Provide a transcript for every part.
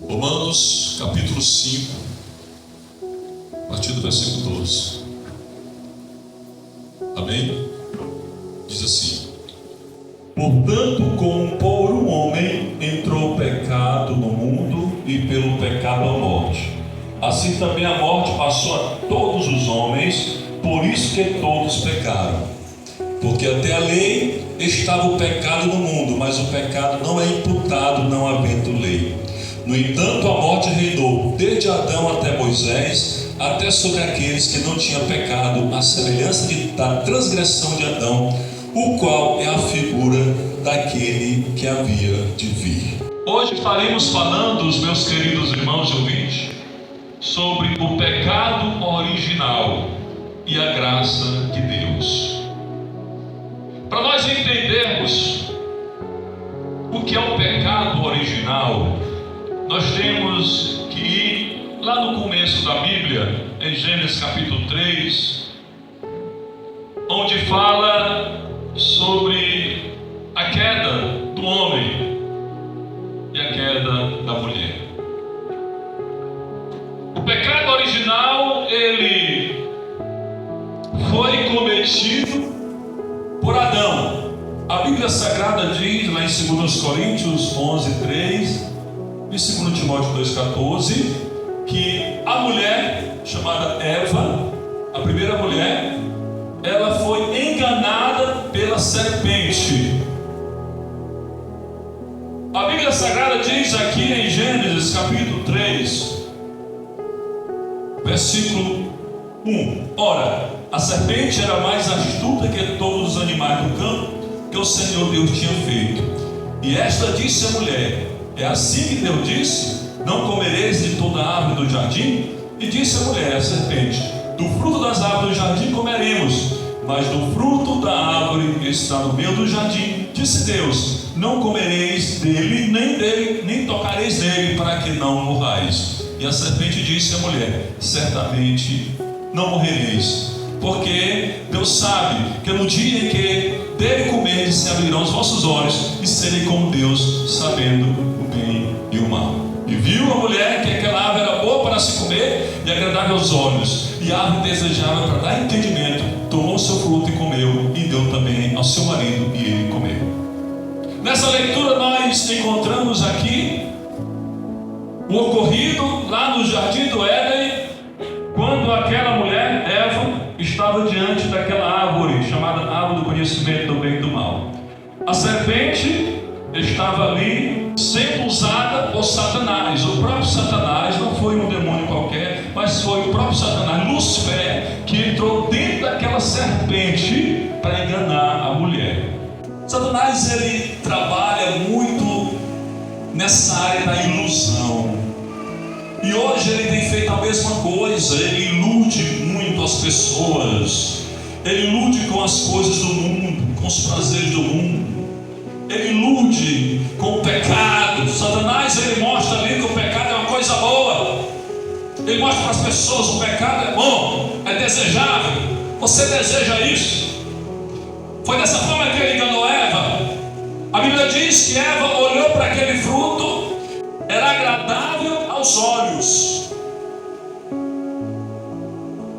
Romanos capítulo 5, a partir do versículo 12. Amém? Diz assim: portanto, como por um homem entrou o pecado no mundo, e pelo pecado a morte, assim também a morte passou a todos os homens, por isso que todos pecaram. Porque até a lei estava o pecado no mundo, mas o pecado não é imputado não havendo lei. No entanto, a morte reinou desde Adão até Moisés, até sobre aqueles que não tinham pecado, à semelhança da transgressão de Adão, o qual é a figura daquele que havia de vir. Hoje estaremos falando, os meus queridos irmãos e ouvintes, sobre o pecado original e a graça de Deus. Para nós entendermos o que é o pecado original, nós temos que ir lá no começo da Bíblia, em Gênesis capítulo 3, onde fala sobre a queda do homem e a queda da mulher. O pecado original, ele foi cometido por Adão. A Bíblia Sagrada diz lá em 2 Coríntios 11:3 e 2 Timóteo 2:14 que a mulher chamada Eva, a primeira mulher, ela foi enganada pela serpente. A Bíblia Sagrada diz aqui em Gênesis capítulo 3, versículo 1: ora, a serpente era mais astuta que todos os animais do campo que o Senhor Deus tinha feito. E esta disse à mulher: é assim que Deus disse: não comereis de toda a árvore do jardim? E disse a mulher, a serpente: do fruto das árvores do jardim comeremos, mas do fruto da árvore que está no meio do jardim, disse Deus: não comereis dele, nem tocareis nele, para que não morrais. E a serpente disse à mulher: certamente não morrereis, porque Deus sabe que no dia em que dele comerdes se abrirão os vossos olhos, e serem como Deus, sabendo o bem e o mal. E viu a mulher que aquela árvore era boa para se comer e agradável aos olhos, e a árvore desejável para dar entendimento. Tomou o seu fruto e comeu, e deu também ao seu marido, e ele comeu. Nessa leitura nós encontramos aqui o ocorrido lá no jardim do Éden, quando aquela mulher, Eva, estava diante daquela árvore chamada árvore do conhecimento do bem e do mal. A serpente estava ali sendo usada por Satanás. O próprio Satanás, não foi um demônio qualquer, mas foi o próprio Satanás, Lúcifer, que entrou dentro daquela serpente para enganar a mulher. Satanás, ele trabalha muito nessa área da ilusão, e hoje ele tem feito a mesma coisa. Ele ilude muito as pessoas, ele ilude com as coisas do mundo, com os prazeres do mundo, ele ilude com o pecado. Satanás, ele mostra ali que o pecado é uma coisa boa. Ele mostra para as pessoas: o pecado é bom, é desejável, você deseja isso. Foi dessa forma que ele enganou Eva. A Bíblia diz que Eva olhou para aquele fruto, era agradável aos olhos.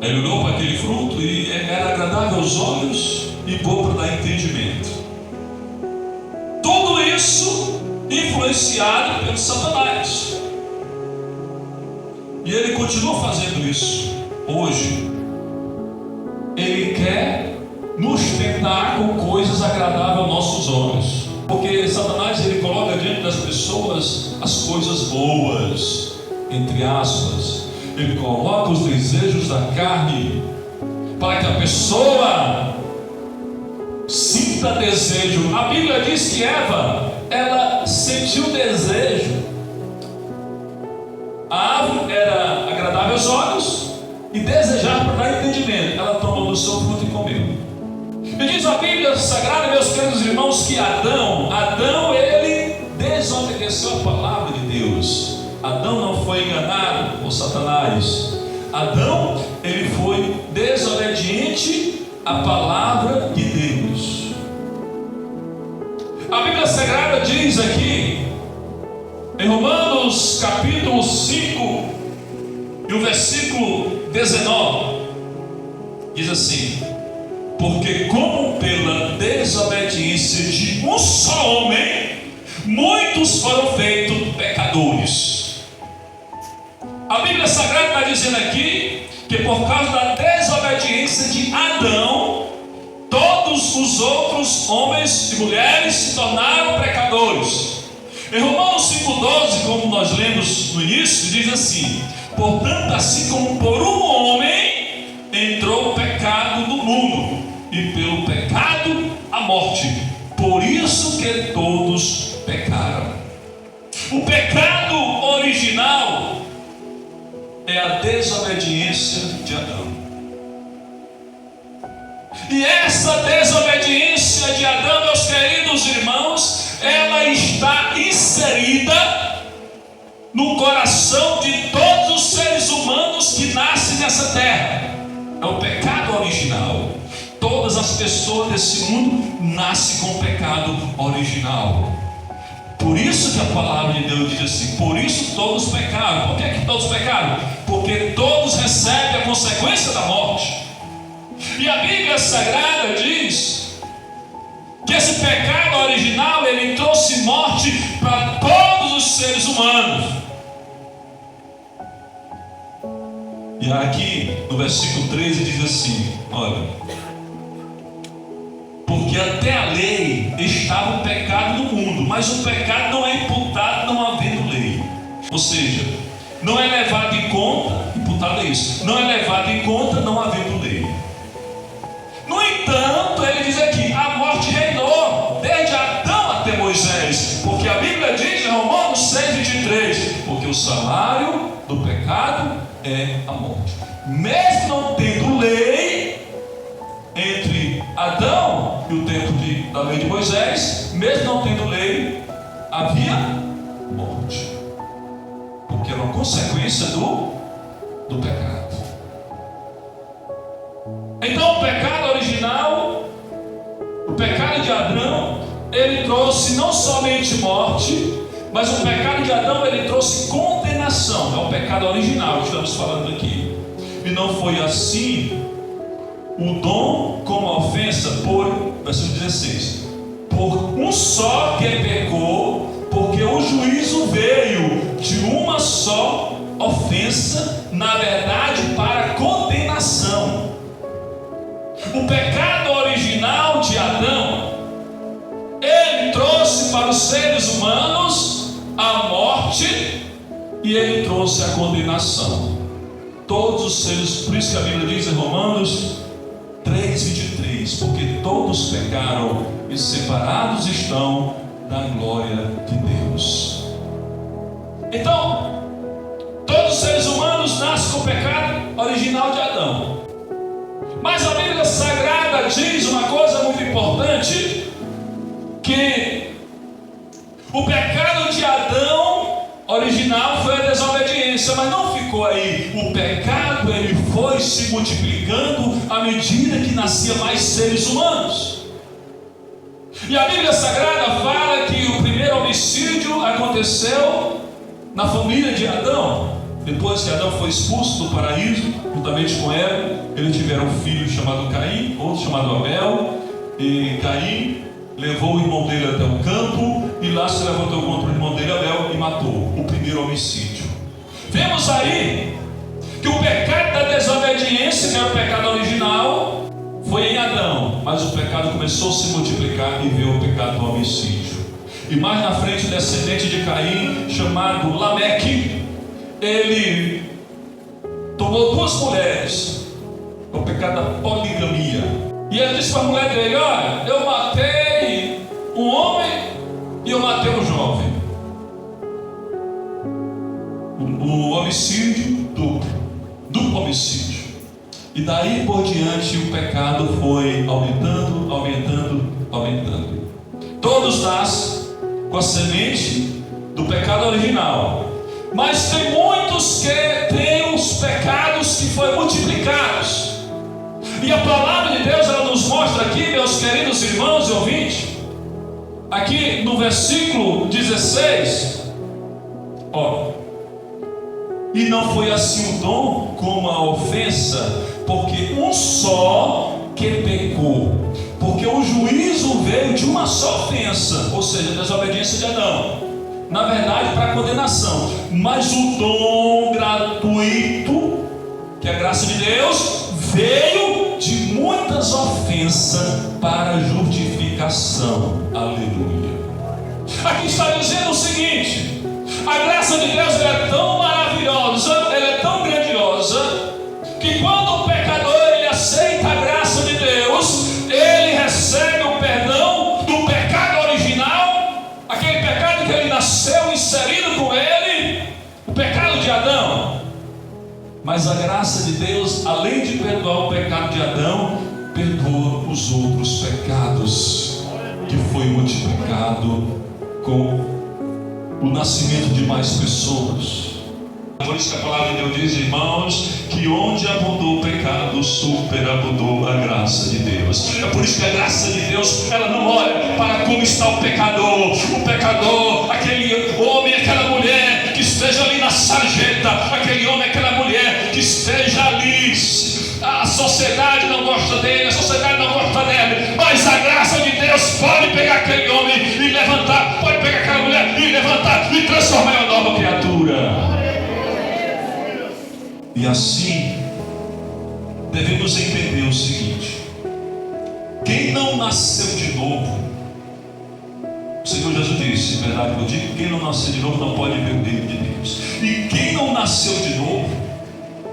Ele olhou para aquele fruto e era agradável aos olhos e bom para dar entendimento. Tudo isso influenciado pelo Satanás. E ele continua fazendo isso hoje. Ele quer nos tentar com coisas agradáveis aos nossos olhos, porque Satanás, ele coloca diante das pessoas as coisas boas, entre aspas. Ele coloca os desejos da carne para que a pessoa sinta desejo. A Bíblia diz que Eva, ela sentiu desejo. A árvore era agradável aos olhos e desejar para dar entendimento. Ela tomou do seu fruto e comeu. E diz a Bíblia Sagrada, meus queridos irmãos, que Adão, ele desobedeceu a palavra de Deus. Adão não foi enganado por Satanás. Adão, ele foi desobediente à palavra de Deus. A Bíblia Sagrada diz aqui, em Romanos capítulo capítulo 5 e o versículo 19, diz assim: porque como pela desobediência de um só homem, muitos foram feitos pecadores. A Bíblia Sagrada está dizendo aqui que por causa da desobediência de Adão, todos os outros homens e mulheres se tornaram pecadores. Em Romanos 5,12, como nós lemos no início, diz assim: portanto, assim como por um homem entrou o pecado no mundo, e pelo pecado a morte, por isso que todos pecaram. O pecado original é a desobediência de Adão. E essa desobediência de Adão, meus queridos irmãos, ela está inserida no coração de todos os seres humanos que nascem nessa terra. É o pecado original. Todas as pessoas desse mundo nascem com o pecado original. Por isso que a palavra de Deus diz assim: por isso todos pecaram. Por que todos pecaram? Porque todos recebem a consequência da morte. E a Bíblia Sagrada diz que esse pecado original, ele trouxe morte para todos os seres humanos. E aqui no versículo 13 diz assim: olha, porque até a lei estava o pecado no mundo, mas o pecado não é imputado não havendo lei. Ou seja, não é levado em conta, imputado é isso, não é levado em conta não havendo lei. No entanto, ele diz aqui: a morte reinou desde Adão até Moisés, porque a Bíblia diz em Romanos 6,23: porque o salário do pecado é a morte. Mesmo não tendo lei entre Adão e o tempo da lei de Moisés, mesmo não tendo lei, havia morte, porque era uma consequência do pecado. Então o pecado original, o pecado de Adão, ele trouxe não somente morte, mas o pecado de Adão, ele trouxe condenação. É o pecado original que estamos falando aqui. E não foi assim o dom como a ofensa, por, versículo 16, por um só que pecou, porque o juízo veio de uma só ofensa, na verdade para condenação. O pecado original de Adão, ele trouxe para os seres humanos a morte e ele trouxe a condenação. Todos os seres, por isso que a Bíblia diz em Romanos 3,23: porque todos pecaram e separados estão da glória de Deus. Então, todos os seres humanos nascem com o pecado original de Adão. Mas a Bíblia Sagrada diz uma coisa muito importante: que o pecado de Adão original foi a desobediência, mas não ficou aí. O pecado, ele foi se multiplicando à medida que nascia mais seres humanos. E a Bíblia Sagrada fala que o primeiro homicídio aconteceu na família de Adão. Depois que Adão foi expulso do paraíso, juntamente com Eva, eles tiveram um filho chamado Caim, outro chamado Abel. E Caim levou o irmão dele até o campo, e lá se levantou contra o irmão dele, Abel, e matou. O primeiro homicídio. Vemos aí que o pecado da desobediência, que era o pecado original, foi em Adão, mas o pecado começou a se multiplicar e veio o pecado do homicídio. E mais na frente, o descendente de Caim, chamado Lameque, ele tomou duas mulheres, o pecado da poligamia. E ele disse para a mulher dele: olha, eu matei um homem e eu matei um jovem. O homicídio duplo homicídio. E daí por diante o pecado foi aumentando, aumentando, aumentando. Todos nascem com a semente do pecado original, mas tem muitos que têm os pecados que foram multiplicados. E a palavra de Deus, ela nos mostra aqui, meus queridos irmãos e ouvintes, aqui no versículo 16, ó: E não foi assim o dom como a ofensa, porque um só que pecou. Porque o juízo veio de uma só ofensa, ou seja, a desobediência de Adão. Na verdade, para a condenação. Mas o dom gratuito, que é a graça de Deus, veio de muitas ofensas para a justificação. Aleluia. Aqui está dizendo o seguinte: a graça de Deus é tão maravilhosa, ela é tão grandiosa, que quando o pecador ele aceita a graça de Deus, ele recebe o perdão do pecado original, aquele pecado que ele nasceu inserido com ele, o pecado de Adão. Mas a graça de Deus, além de perdoar o pecado de Adão, perdoa os outros pecados, que foi multiplicado com o nascimento de mais pessoas. Por isso que a palavra de Deus diz, irmãos, que onde abundou o pecado, superabundou a graça de Deus. É por isso que a graça de Deus, ela não olha para como está o pecador, aquele homem, aquela mulher que esteja ali na sarjeta, aquele homem, aquela mulher que esteja ali. A sociedade não gosta dele, a sociedade não gosta dele, mas a graça de Deus pode pegar aquele homem e levantar, pode pegar aquela mulher e levantar e transformar em uma nova criatura. E assim, devemos entender o seguinte: quem não nasceu de novo, o Senhor Jesus disse, em verdade eu digo, quem não nasceu de novo não pode ver o reino de Deus. E quem não nasceu de novo,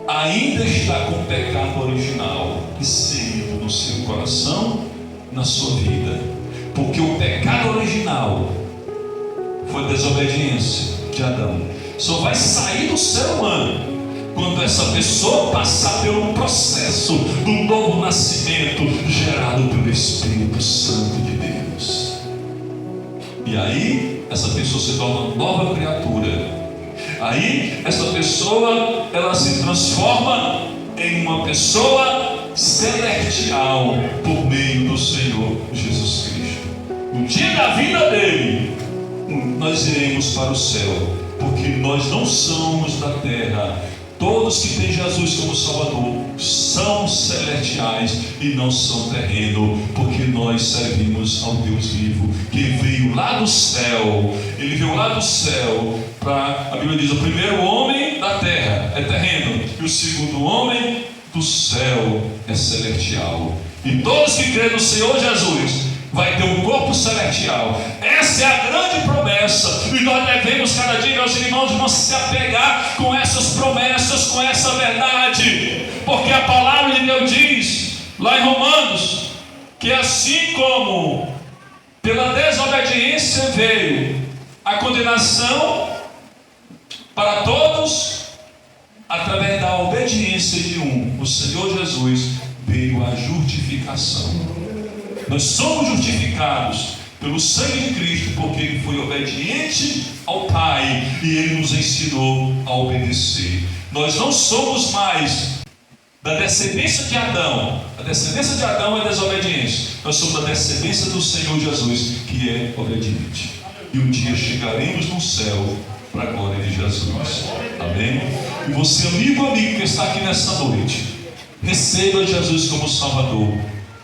ainda está com o pecado original inserido no seu coração, na sua vida. Porque o pecado original foi a desobediência de Adão. Só vai sair do ser humano quando essa pessoa passar por um processo do novo nascimento gerado pelo Espírito Santo de Deus. E aí essa pessoa se torna uma nova criatura. Aí essa pessoa, ela se transforma em uma pessoa celestial por meio do Senhor Jesus Cristo. No dia da vida dele, nós iremos para o céu, porque nós não somos da terra. Todos que têm Jesus como Salvador são celestiais e não são terreno, porque nós servimos ao Deus vivo, que veio lá do céu. Ele veio lá do céu para, a Bíblia diz, o primeiro homem da terra é terreno, e o segundo homem do céu é celestial. E todos que creem no Senhor Jesus vai ter um corpo celestial. Essa é a grande promessa, e nós devemos cada dia, meus irmãos, não se apegar com essas promessas, com essa verdade, porque a palavra de Deus diz lá em Romanos que assim como pela desobediência veio a condenação para todos, através da obediência de um, o Senhor Jesus, veio a justificação. Nós somos justificados pelo sangue de Cristo, porque Ele foi obediente ao Pai e Ele nos ensinou a obedecer. Nós não somos mais da descendência de Adão. A descendência de Adão é desobediência. Nós somos da descendência do Senhor Jesus, que é obediente. E um dia chegaremos no céu para a glória de Jesus. Amém? E você, amigo que está aqui nessa noite, receba Jesus como Salvador,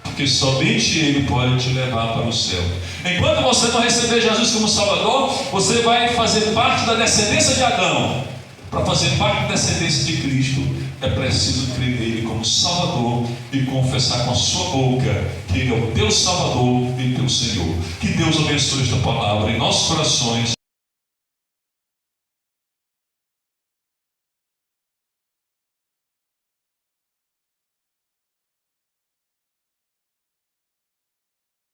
porque somente Ele pode te levar para o céu. Enquanto você não receber Jesus como Salvador, você vai fazer parte da descendência de Adão. Para fazer parte da descendência de Cristo, é preciso crer nele como Salvador e confessar com a sua boca que Ele é o teu Salvador e teu Senhor. Que Deus abençoe esta palavra em nossos corações.